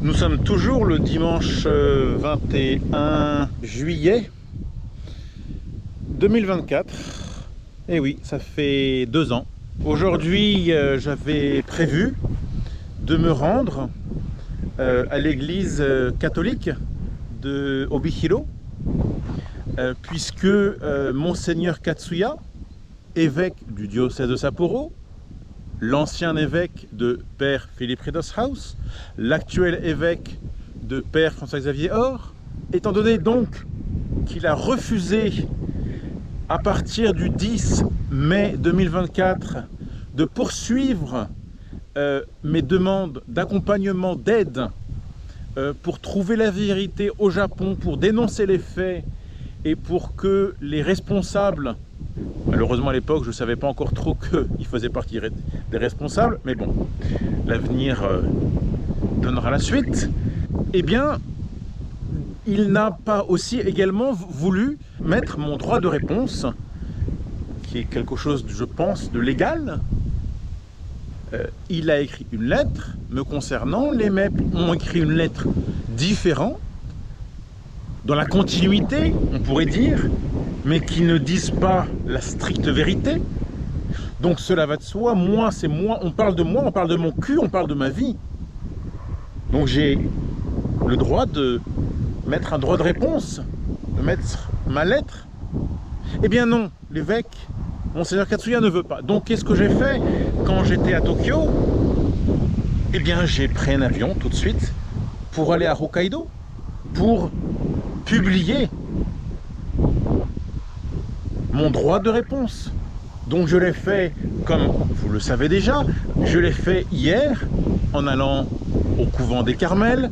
Nous sommes toujours le dimanche 21 juillet 2024. Et oui, ça fait 2 ans. Aujourd'hui, j'avais prévu de me rendre à l'église catholique de Obihiro, puisque Monseigneur Katsuya, évêque du diocèse de Sapporo, l'ancien évêque de Père Philippe Riedeshaus, l'actuel évêque de Père François-Xavier Or, étant donné donc qu'il a refusé à partir du 10 mai 2024 de poursuivre mes demandes d'accompagnement, d'aide pour trouver la vérité au Japon, pour dénoncer les faits et pour que les responsables, malheureusement à l'époque je ne savais pas encore trop qu'ils faisaient partie des responsables, mais bon, l'avenir donnera la suite, eh bien il n'a pas aussi également voulu mettre mon droit de réponse, qui est quelque chose, je pense, de légal. Il a écrit une lettre me concernant, les MEP ont écrit une lettre différente, dans la continuité, on pourrait dire, mais qui ne disent pas la stricte vérité. Donc cela va de soi, moi c'est moi, on parle de moi, on parle de mon cul, on parle de ma vie. Donc j'ai le droit de mettre un droit de réponse, de mettre ma lettre. Eh bien non, l'évêque, Monseigneur Katsuya ne veut pas. Donc qu'est-ce que j'ai fait quand j'étais à Tokyo? Eh bien j'ai pris un avion tout de suite pour aller à Hokkaido, pour publier mon droit de réponse. Donc je l'ai fait, comme vous le savez déjà, je l'ai fait hier en allant au couvent des Carmels,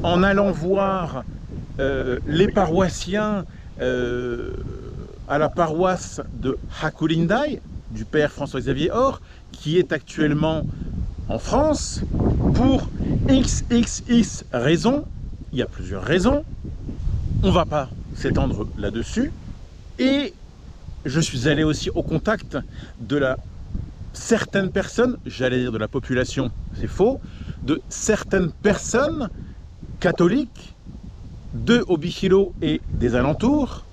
en allant voir les paroissiens à la paroisse de Hakulindai, du Père François-Xavier Or, qui est actuellement en France, pour XXX raisons. Il y a plusieurs raisons, on ne va pas s'étendre là-dessus. Et je suis allé aussi au contact de certaines personnes, j'allais dire de la population, c'est faux, de certaines personnes catholiques de Obihiro et des alentours,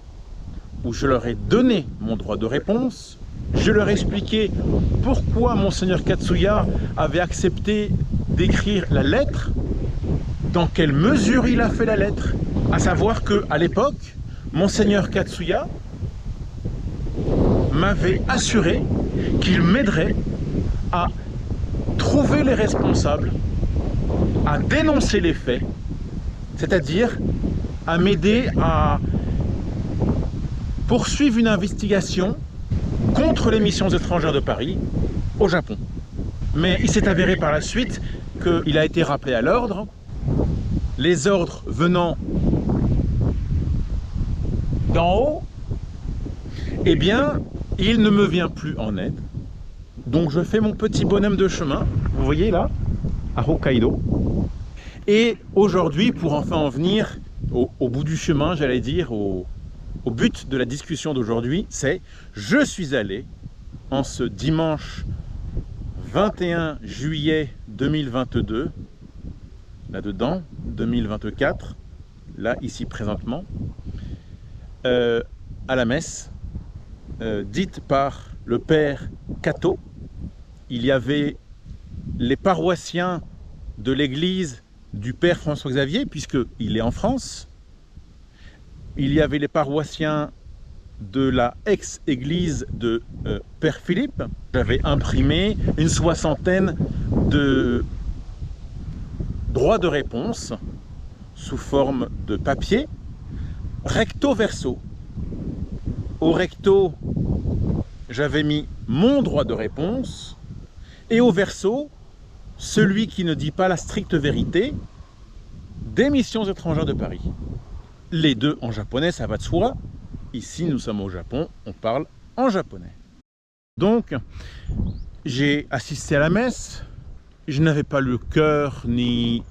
où je leur ai donné mon droit de réponse. Je leur ai expliqué pourquoi Monseigneur Katsuya avait accepté d'écrire la lettre, dans quelle mesure il a fait la lettre, à savoir qu'à l'époque, Monseigneur Katsuya m'avait assuré qu'il m'aiderait à trouver les responsables, à dénoncer les faits, c'est-à-dire à m'aider à poursuivre une investigation contre les missions étrangères de Paris au Japon. Mais il s'est avéré par la suite qu'il a été rappelé à l'ordre, les ordres venant d'en haut, eh bien, il ne me vient plus en aide. Donc je fais mon petit bonhomme de chemin, vous voyez là, à Hokkaido. Et aujourd'hui, pour enfin en venir au bout du chemin, j'allais dire, au but de la discussion d'aujourd'hui, c'est je suis allé en ce dimanche 21 juillet 2022, là-dedans, 2024, là, ici présentement, à la messe, dite par le père Kato. Il y avait les paroissiens de l'église du Père François-Xavier, puisqu'il est en France. Il y avait les paroissiens de la ex-église de Père Philippe. J'avais imprimé une 60aine de droits de réponse sous forme de papier, recto verso. Au recto, j'avais mis mon droit de réponse, et au verso, celui qui ne dit pas la stricte vérité des missions étrangères de Paris. Les deux en japonais, ça va de soi. Ici, nous sommes au Japon, on parle en japonais. Donc, j'ai assisté à la messe. Je n'avais pas le cœur, ni...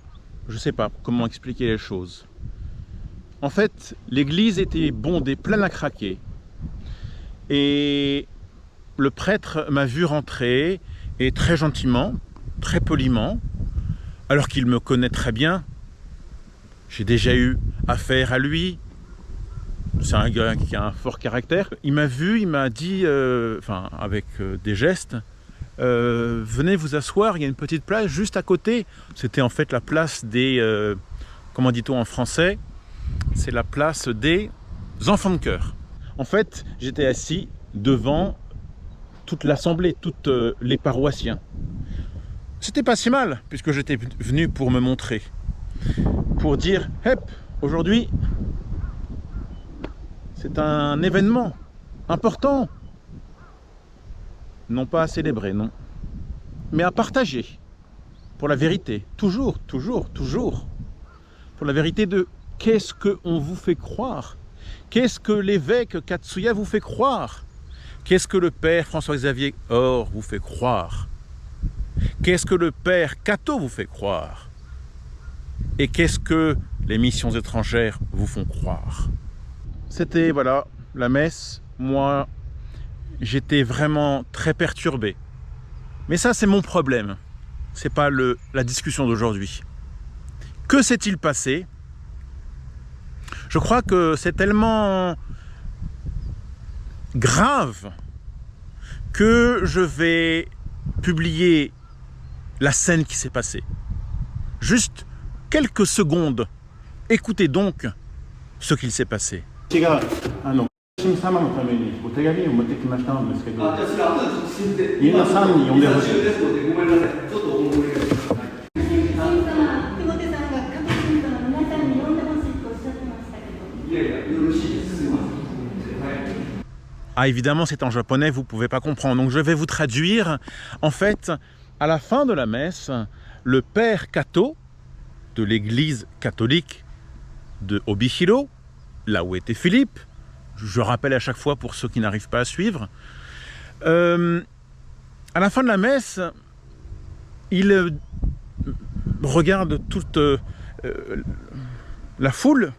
je ne sais pas comment expliquer les choses. En fait, l'église était bondée, pleine à craquer. Et le prêtre m'a vu rentrer, et très gentiment, très poliment, alors qu'il me connaît très bien. J'ai déjà eu affaire à lui. C'est un gars qui a un fort caractère. Il m'a vu, il m'a dit, avec des gestes, venez vous asseoir, il y a une petite place juste à côté. C'était en fait la place des, comment dit-on en français? C'est la place des enfants de chœur. En fait, j'étais assis devant toute l'assemblée, tous les paroissiens. C'était pas si mal, puisque j'étais venu pour me montrer. Pour dire, hep, aujourd'hui, c'est un événement important. Non pas à célébrer, non. Mais à partager. Pour la vérité. Toujours, toujours, toujours. Pour la vérité de qu'est-ce qu'on vous fait croire? Qu'est-ce que l'évêque Katsuya vous fait croire? Qu'est-ce que le père François-Xavier Or vous fait croire? Qu'est-ce que le père Cato vous fait croire? Et qu'est-ce que les missions étrangères vous font croire? C'était, voilà, la messe. Moi, j'étais vraiment très perturbé. Mais ça, c'est mon problème. C'est pas la discussion d'aujourd'hui. Que s'est-il passé? Je crois que c'est tellement grave que je vais publier la scène qui s'est passée. Juste quelques secondes. Écoutez donc ce qu'il s'est passé. Ah, évidemment, c'est en japonais, vous ne pouvez pas comprendre. Donc, je vais vous traduire. En fait, à la fin de la messe, le père Kato, de l'église catholique de Obihiro, là où était Philippe, je rappelle à chaque fois pour ceux qui n'arrivent pas à suivre, à la fin de la messe, il regarde toute la foule,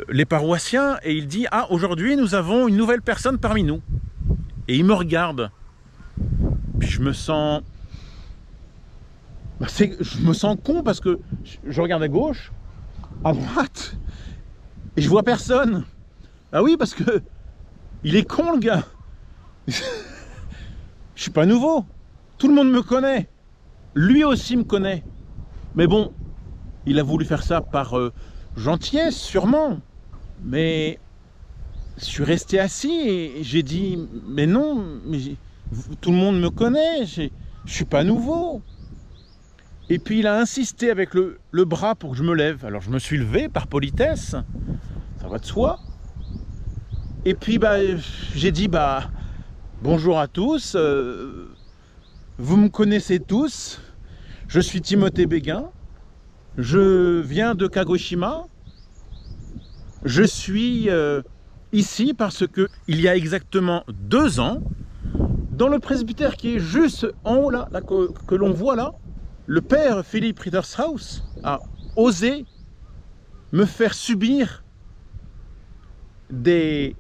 les paroissiens, et il dit « Ah, aujourd'hui, nous avons une nouvelle personne parmi nous. » Et il me regarde. Puis je me sens... je me sens con parce que je regarde à gauche, à droite, et je vois personne. Ah oui, parce que il est con, le gars. Je suis pas nouveau. Tout le monde me connaît. Lui aussi me connaît. Mais bon, il a voulu faire ça par gentillesse, sûrement. Mais je suis resté assis et j'ai dit, mais non, mais tout le monde me connaît. Je suis pas nouveau. Et puis il a insisté avec le bras pour que je me lève. Alors je me suis levé par politesse. Ça va de soi. Et puis j'ai dit bonjour à tous, vous me connaissez tous, je suis Timothée Béguin, je viens de Kagoshima, je suis ici parce que il y a exactement 2 ans, dans le presbytère qui est juste en haut là que l'on voit là, le père Philippe Ritterstrauss a osé me faire subir des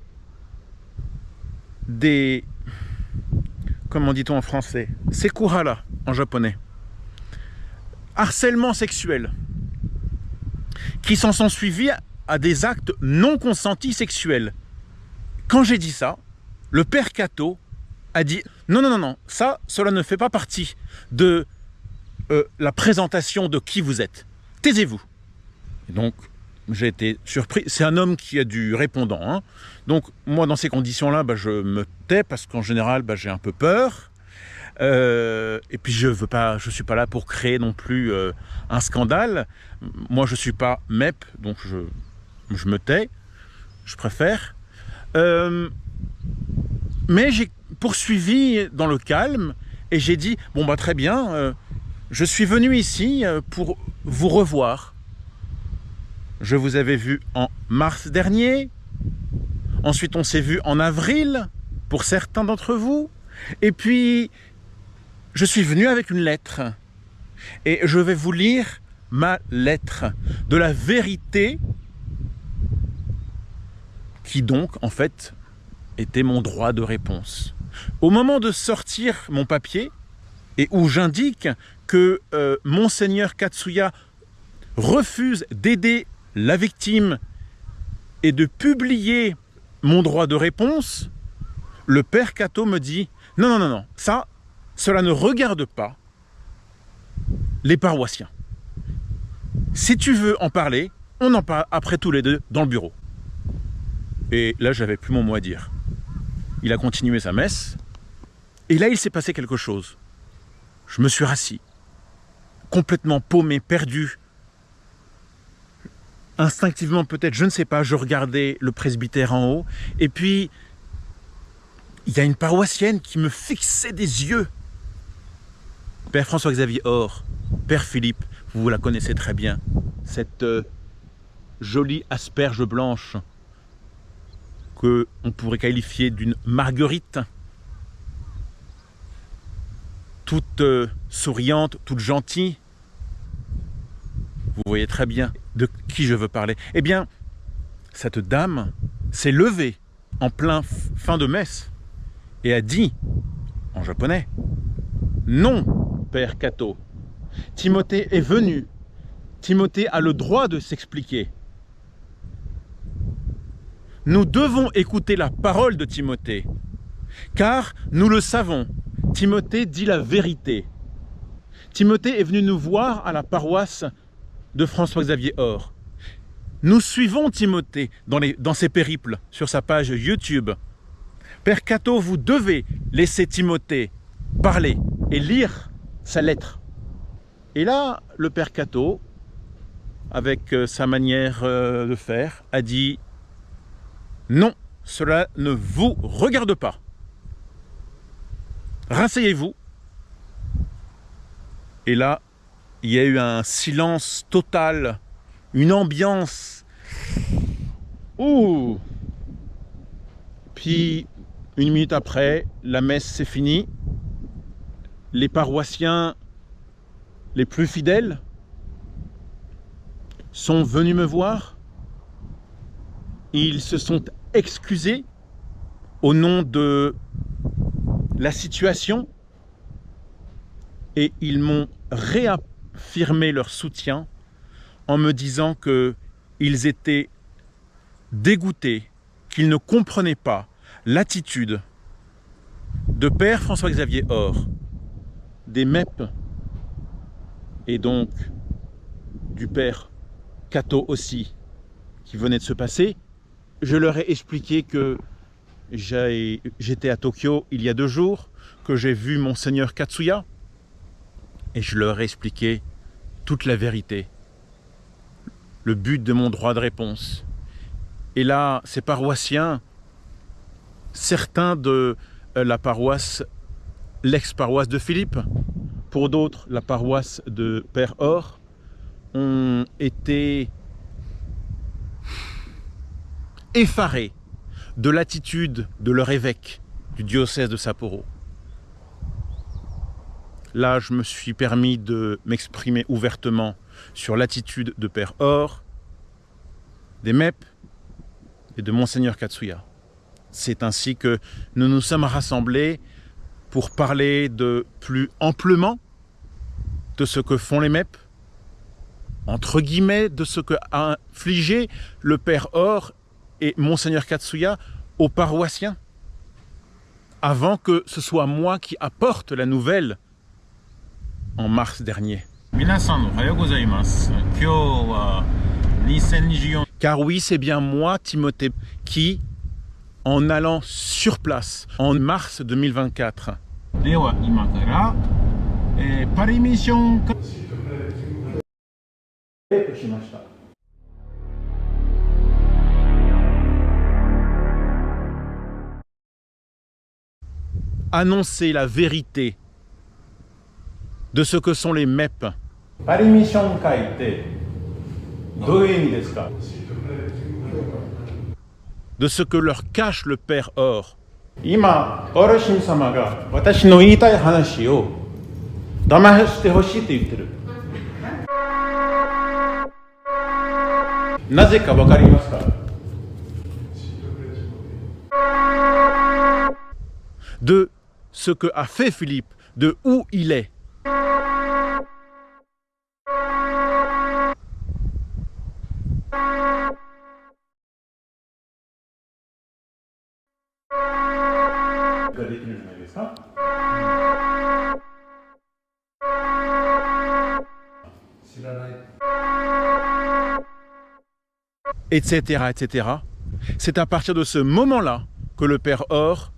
comment dit-on en français? Sekurara en japonais. Harcèlement sexuel. Qui s'en sont suivis à des actes non consentis sexuels. Quand j'ai dit ça, le père Kato a dit non, non, non, non, cela ne fait pas partie de la présentation de qui vous êtes. Taisez-vous. Et donc, j'ai été surpris. C'est un homme qui a du répondant. Hein. Donc, moi, dans ces conditions-là, je me tais parce qu'en général, j'ai un peu peur. Et puis, je suis pas là pour créer non plus un scandale. Moi, je suis pas MEP, donc je me tais. Je préfère. Mais j'ai poursuivi dans le calme et j'ai dit, bon, très bien, je suis venu ici pour vous revoir. Je vous avais vu en mars dernier. Ensuite, on s'est vu en avril, pour certains d'entre vous. Et puis, je suis venu avec une lettre. Et je vais vous lire ma lettre de la vérité, qui donc, en fait, était mon droit de réponse. Au moment de sortir mon papier, et où j'indique que Monseigneur Katsuya refuse d'aider la victime et de publier mon droit de réponse, le père Kato me dit « Non, non, non, non, cela ne regarde pas les paroissiens. Si tu veux en parler, on en parle après tous les deux dans le bureau. » Et là, j'avais plus mon mot à dire. Il a continué sa messe, et là, il s'est passé quelque chose. Je me suis rassis, complètement paumé, perdu. Instinctivement peut-être, je ne sais pas, je regardais le presbytère en haut, et puis il y a une paroissienne qui me fixait des yeux. Père François-Xavier Or, Père Philippe, vous la connaissez très bien, cette jolie asperge blanche que on pourrait qualifier d'une marguerite, toute souriante, toute gentille. Vous voyez très bien de qui je veux parler. Eh bien, cette dame s'est levée en plein fin de messe et a dit, en japonais, « Non, Père Kato, Timothée est venu. Timothée a le droit de s'expliquer. Nous devons écouter la parole de Timothée, car nous le savons, Timothée dit la vérité. Timothée est venu nous voir à la paroisse de François-Xavier Or. Nous suivons Timothée dans ses périples sur sa page YouTube. Père Kato, vous devez laisser Timothée parler et lire sa lettre. » Et là, le Père Kato, avec sa manière de faire, a dit « Non, cela ne vous regarde pas. Rasseyez-vous. » Et là, il y a eu un silence total, une ambiance. Ouh! Puis, une minute après, la messe s'est finie. Les paroissiens les plus fidèles sont venus me voir. Ils se sont excusés au nom de la situation et ils m'ont réaffirmé leur soutien en me disant qu'ils étaient dégoûtés, qu'ils ne comprenaient pas l'attitude de Père François-Xavier Or, des MEP et donc du Père Kato aussi, qui venait de se passer. Je leur ai expliqué que j'étais à Tokyo il y a 2 jours, que j'ai vu Monseigneur Katsuya, et je leur ai expliqué toute la vérité, le but de mon droit de réponse. Et là, ces paroissiens, certains de la paroisse, l'ex-paroisse de Philippe, pour d'autres, la paroisse de Père Or, ont été effarés de l'attitude de leur évêque du diocèse de Sapporo. Là, je me suis permis de m'exprimer ouvertement sur l'attitude de Père Or, des MEP et de Monseigneur Katsuya. C'est ainsi que nous nous sommes rassemblés pour parler de plus amplement de ce que font les MEP, entre guillemets, de ce que a infligé le Père Or et Monseigneur Katsuya aux paroissiens, avant que ce soit moi qui apporte la nouvelle en mars dernier. Car oui, c'est bien moi, Timothée, qui, en allant sur place en mars 2024, annoncer la vérité de ce que sont les MEP. De ce que leur cache le Père Or. De ce que a fait Philippe, de où il est. Etc., etc. C'est à partir de ce moment-là que le père Or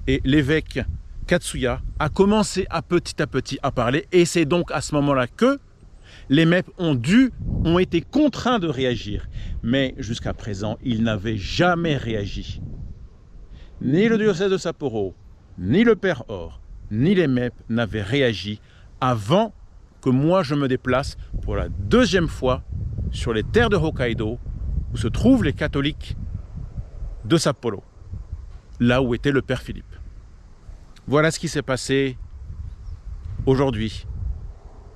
et l'évêque Katsuya a commencé à petit à parler, et c'est donc à ce moment-là que les MEP ont été contraints de réagir. Mais jusqu'à présent, ils n'avaient jamais réagi. Ni le diocèse de Sapporo, ni le père Or, ni les MEP n'avaient réagi avant que moi je me déplace pour la deuxième fois sur les terres de Hokkaido, où se trouvent les catholiques de Sapporo, là où était le père Philippe. Voilà ce qui s'est passé aujourd'hui.